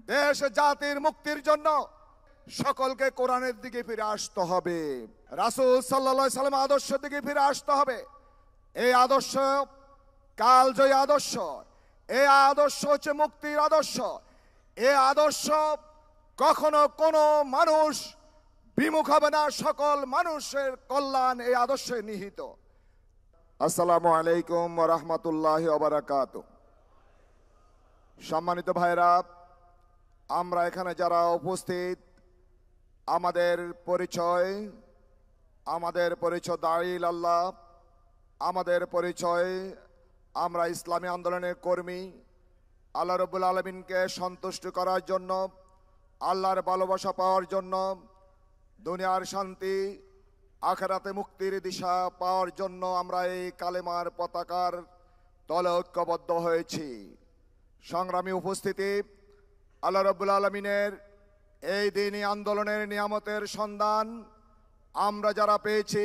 দেশ জাতির মুক্তির জন্য সকলকে কোরআনের দিকে ফিরে আসতে হবে, রাসূল সাল্লাল্লাহু আলাইহি সাল্লাম আদর্শের দিকে ফিরে আসতে হবে। এই আদর্শ কালজয়ী আদর্শ, এই আদর্শ হচ্ছে মুক্তির আদর্শ। এই আদর্শ কখনো কোনো মানুষ বিমুখ হবে না, সকল মানুষের কল্যাণ এই আদর্শে নিহিত। আসসালামু আলাইকুম ওয়া রাহমাতুল্লাহি ওয়া বারাকাতুহু। সম্মানিত ভাইরা, আমরা এখানে যারা উপস্থিত, আমাদের পরিচয় দাঈল আল্লাহ, আমাদের পরিচয় আমরা ইসলামী আন্দোলনের কর্মী। আল্লাহ রাব্বুল আলামিনকে সন্তুষ্ট করার জন্য, আল্লাহর ভালোবাসা পাওয়ার জন্য, দুনিয়ার শান্তি আখিরাতে মুক্তির দিশা পাওয়ার জন্য আমরা এই কালেমার পতাকার তলে ঐক্যবদ্ধ হয়েছি। সংগ্রামী উপস্থিতি, আল্লাহ রাব্বুল আলামিনের এই দিনই আন্দোলনের নিয়ামতের সন্ধান আমরা যারা পেয়েছি,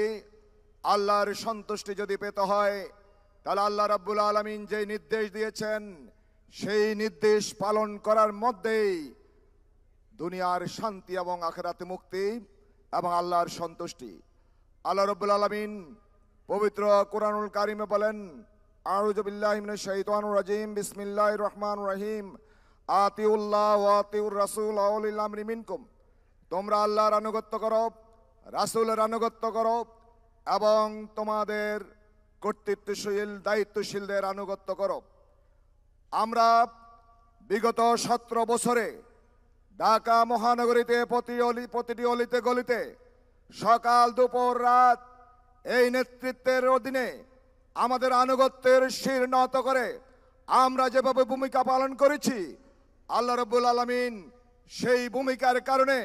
আল্লাহর সন্তুষ্টি যদি পেতে হয় তাহলে আল্লাহ রাব্বুল আলামিন যে নির্দেশ দিয়েছেন সেই নির্দেশ পালন করার মধ্যেই দুনিয়ার শান্তি এবং আখিরাতে মুক্তি এবং আল্লাহর সন্তুষ্টি। আল্লাহ রাব্বুল আলামিন পবিত্র কোরআনুল কারিমে বলেন, আউযু বিল্লাহি মিনাশ শাইতানির রাজিম, বিসমিল্লাহির রহমানির রহিম, আতিউল্লাহ ওয়া আতিউর রাসূল ওয়া উলিল আমরি মিনকুম। তোমরা আল্লাহর আনুগত্য করো, রাসূলের আনুগত্য করো এবং তোমাদের কর্তৃত্বশীল দায়িত্বশীলদের আনুগত্য করো। আমরা বিগত 17 বছরে ঢাকা মহানগরীতে প্রতিটি অলিতে গলিতে সকাল দুপুর রাত এই নেতৃত্বের অধীনে আমাদের আনুগত্যের শির নত করে আমরা যেভাবে ভূমিকা পালন করেছি, আল্লাহ রাব্বুল আলামিন সেই ভূমিকার কারণে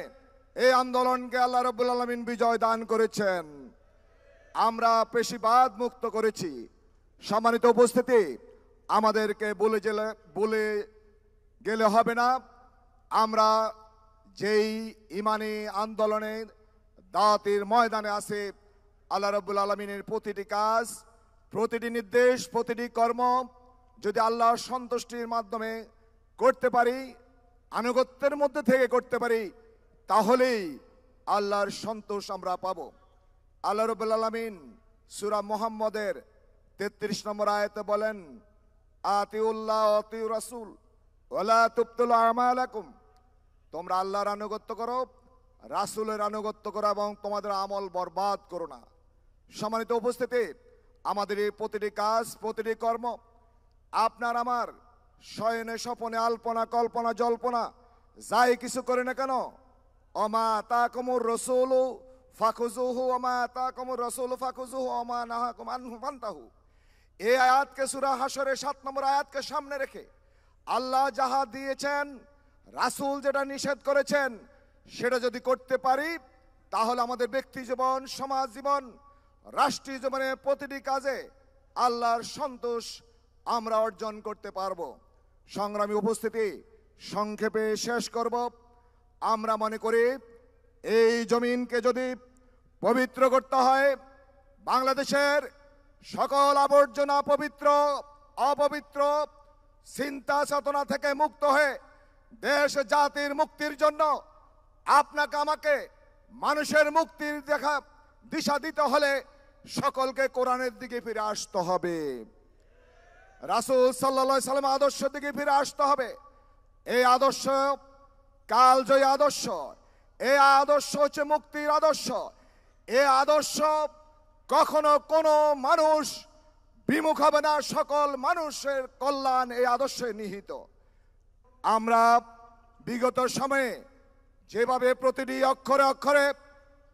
এই আন্দোলনকে আল্লাহ রাব্বুল আলামিন বিজয় দান করেছেন। আমরা পেশিবাদ মুক্ত করেছি। সম্মানিত উপস্থিতি, আমাদেরকে বলে গেলে হবে না, আমরা যেই ইমানি আন্দোলনের দাওয়াতের ময়দানে আছে, আল্লাহ রাব্বুল আলামিনের প্রতিটি কাজ, প্রতিটি নির্দেশ, প্রতিটি কর্ম যদি আল্লাহর সন্তুষ্টির মাধ্যমে করতে পারি, আনুগত্যের মধ্যে থেকে করতে পারি, তাহলেই আল্লাহর সন্তোষ আমরা পাব। আল্লাহ রাব্বুল আলামিন সূরা মুহাম্মদের 33 নম্বর আয়াতে বলেন, আতিউল্লাহ ওয়া আতিউর রাসূল ওয়া লা তুবতিলু আমালাকুম। তোমরা আল্লাহর আনুগত্য করো, রাসূলের আনুগত্য করো এবং তোমাদের আমল বরবাদ করো না। সম্মানিত উপস্থিতি, আমাদের এই প্রতিটি কাজ, প্রতিটি কর্ম, আপনার আমার শয়নে স্বপনে আলপনা কল্পনা জল্পনা যাই কিছু করে না কেন, ওমা তাকুমুর রাসূলু ফাখুযুহু ওমা তাকুমুর রাসূলু ফাখুযুহু ওমা নাহাকুম আনহু ফান্তাহু। এই আয়াতকে সূরা হাশরের 7 নম্বর আয়াতকে সামনে রেখে আল্লাহ যাহা দিয়েছেন, রাসূল যেটা নিষেধ করেছেন, সেটা যদি করতে পারি তাহলে আমাদের ব্যক্তি জীবন, সমাজ জীবন, রাষ্ট্রীয় জীবনে প্রতিটি কাজে আল্লাহর সন্তোষ আমরা অর্জন করতে পারব। সংগ্রামী উপস্থিতি, সংক্ষেপে শেষ করব। আমরা মনে করি এই জমিনকে যদি পবিত্র করতে হয়, বাংলাদেশের সকল আবর্জনা পবিত্র অপবিত্র চিন্তা চেতনা থেকে মুক্ত হয়ে দেশ জাতির মুক্তির জন্য আপনাকে আমাকে মানুষের মুক্তির দিশা দিতে হলে সকলকে কোরআনের দিকে ফিরে আসতে হবে, রাসূল সাল্লাল্লাহু আলাইহি সাল্লাম আদর্শের দিকে ফিরে আসতে হবে। এই আদর্শ কালজয়ী আদর্শ, এই আদর্শ হচ্ছে মুক্তির আদর্শ। এই আদর্শ কখনো কোনো মানুষ বিমুখ হবে না, সকল মানুষের কল্যাণ এই আদর্শে নিহিত। আমরা বিগত সময়ে যেভাবে প্রতিটি অক্ষরে অক্ষরে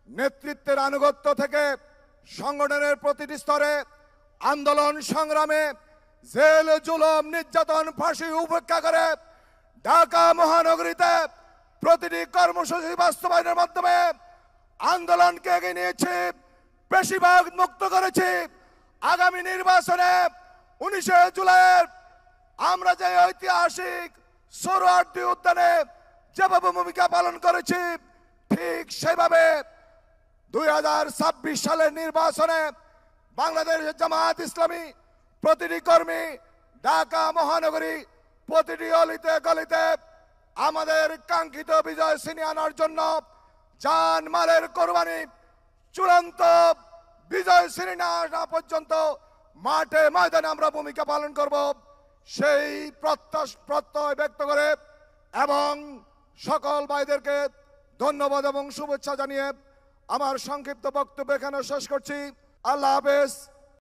নেতৃত্বের আনুগত্য থেকে সংগঠনের প্রতিটি স্তরে আন্দোলন সংগ্রামে জেল জুলুম নির্যাতন ফাঁসি উপেক্ষা করে ঢাকা মহানগরীতে প্রতিটি কর্মসূচি বাস্তবায়নের মাধ্যমে আন্দোলনকে এগিয়ে নিয়েছি, বেশিরভাগ মুক্ত করেছি। আগামী নির্বাচনে 19 জুলাইয়ের আমরা যে ঐতিহাসিক সোহরাওয়ার্দী উদ্যানে যেভাবে ভূমিকা পালন করেছি, ঠিক সেভাবে 2026 সালের নির্বাচনে বাংলাদেশ জামায়াত ইসলামী প্রতিটি কর্মী ঢাকা মহানগরী প্রতিটি অলিতে গলিতে আমাদের কাঙ্ক্ষিত বিজয় ছিনিয়ে আনার জন্য জান মালের কোরবানি চূড়ান্ত বিজয় ছিনিয়ে না আসা পর্যন্ত মাঠে ময়দানে আমরা ভূমিকা পালন করব সেই প্রত্যয় ব্যক্ত করে এবং সকল ভাইদেরকে ধন্যবাদ এবং শুভেচ্ছা জানিয়ে আমার সংক্ষিপ্ত বক্তব্য এখানে শেষ করছি। আল্লাহ হাফেজ।